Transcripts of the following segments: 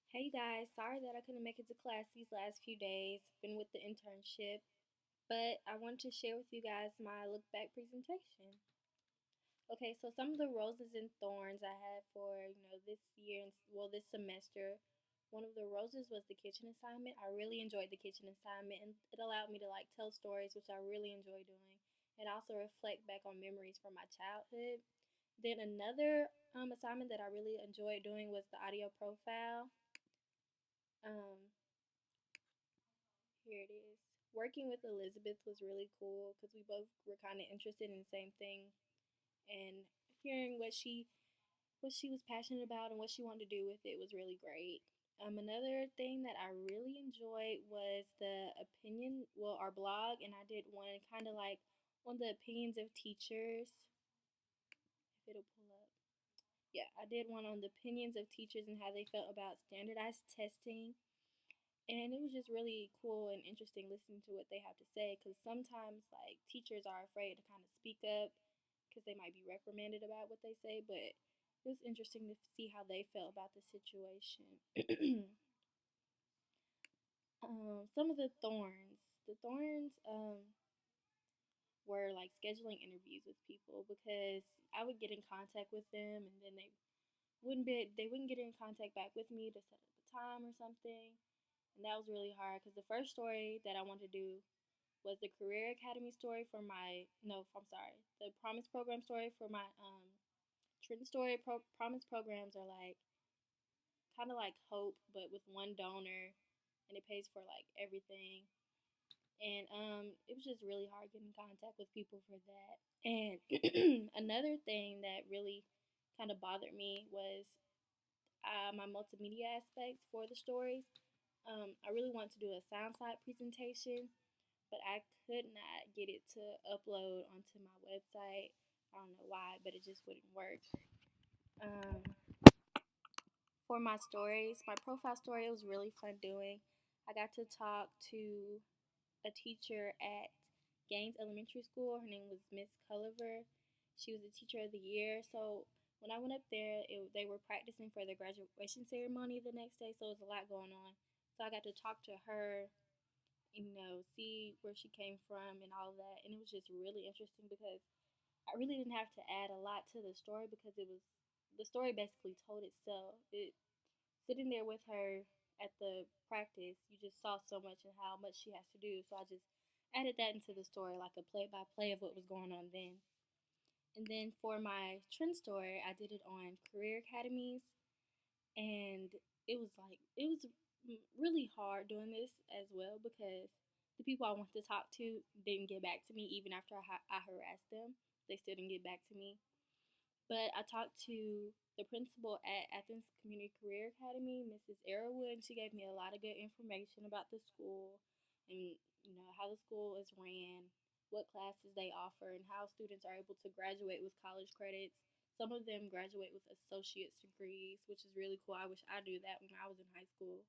Hey guys, sorry that I couldn't make it to class these last few days. Been with the internship, but I wanted to share with you guys my look back presentation. Okay, so some of the roses and thorns I had for, this year and this semester. One of the roses was the kitchen assignment. I really enjoyed the kitchen assignment and it allowed me to like tell stories, which I really enjoy doing, and also reflect back on memories from my childhood. Then another assignment that I really enjoyed doing was the audio profile. Um, Here it is. Working with Elizabeth was really cool because we both were kind of interested in the same thing, and hearing what she was passionate about and what she wanted to do with it was really great. Another thing that I really enjoyed was the opinion, well, our blog, and I did one kind of like on the opinions of teachers. If it'll pull up. Yeah, I did one on the opinions of teachers and how they felt about standardized testing. And it was just really cool and interesting listening to what they have to say because sometimes like teachers are afraid to kind of speak up because they might be reprimanded about what they say, but it was interesting to see how they felt about the situation. Some of the thorns were like scheduling interviews with people because I would get in contact with them and then they wouldn't get in contact back with me to set up a time or something. And that was really hard because the first story that I wanted to do was the career academy story for my no, I'm sorry, the promise program story for my Trenton story. Promise programs are like kind of like hope, but with one donor, and it pays for like everything. And it was just really hard getting in contact with people for that. And another thing that really kind of bothered me was my multimedia aspects for the stories. I really wanted to do a SoundCloud presentation, but I could not get it to upload onto my website. I don't know why, but it just wouldn't work. Um, for my stories, my profile story, it was really fun doing. I got to talk to a teacher at Gaines Elementary School. Her name was Miss Culliver. She was the teacher of the year. So when I went up there, they were practicing for the graduation ceremony the next day, so it was a lot going on. So I got to talk to her, see where she came from and all of that. And it was just really interesting because I really didn't have to add a lot to the story because the story basically told itself. It sitting there with her at the practice, you just saw so much and how much she has to do. So I just added that into the story, like a play by play of what was going on then. And then for my trend story, I did it on career academies, and it was really hard doing this as well because the people I wanted to talk to didn't get back to me even after I harassed them. They still didn't get back to me. But I talked to the principal at Athens Community Career Academy, Mrs. Arrowwood, and she gave me a lot of good information about the school and how the school is ran, what classes they offer, and how students are able to graduate with college credits. Some of them graduate with associate's degrees, which is really cool. I wish I knew that when I was in high school.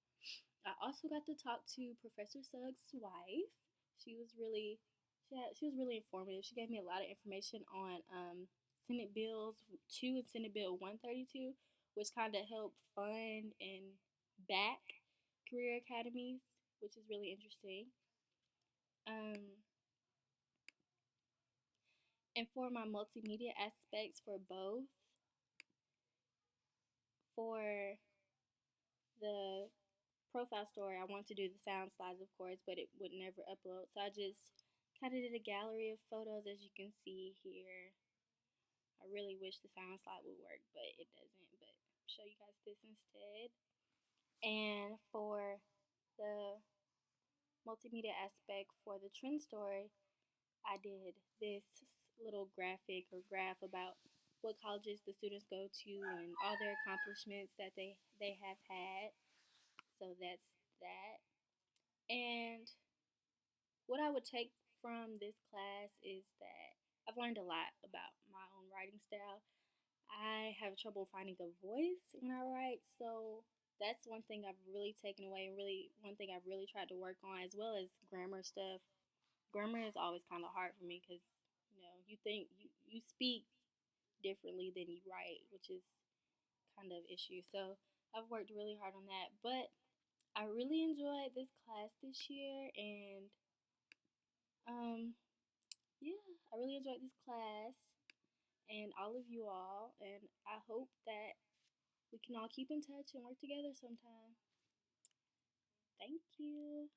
I also got to talk to Professor Suggs' wife. She was really she was really informative. She gave me a lot of information on Senate Bills 2 and Senate Bill 132, which kind of help fund and back career academies, which is really interesting. Um, and for my multimedia aspects for both, for the profile story, I want to do the sound slides, of course, but it would never upload. So I just kind of did a gallery of photos, as you can see here. I really wish the sound slide would work, but it doesn't. But I'll show you guys this instead. And for the multimedia aspect for the trend story, I did this little graphic or graph about what colleges the students go to and all their accomplishments that they have had. So that's that. And what I would take from this class is that I've learned a lot about my own writing style. I have trouble finding a voice when I write, so that's one thing I've really taken away, and really one thing I've really tried to work on, as well as grammar stuff. Grammar is always kind of hard for me because you think you speak differently than you write, which is kind of issue. So I've worked really hard on that, but I really enjoyed this class this year, and um, yeah, I really enjoyed this class and all of you all, and I hope that we can all keep in touch and work together sometime. Thank you.